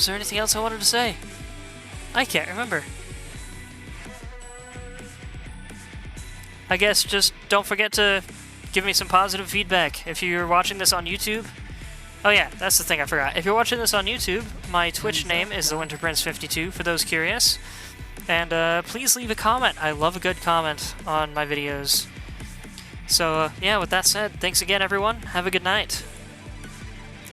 there anything else I wanted to say? I can't remember. I guess just don't forget to give me some positive feedback. If you're watching this on YouTube... Oh yeah, that's the thing I forgot. If you're watching this on YouTube, my Twitch name is TheWinterPrince52, for those curious. And please leave a comment. I love a good comment on my videos. So yeah, with that said, thanks again everyone. Have a good night.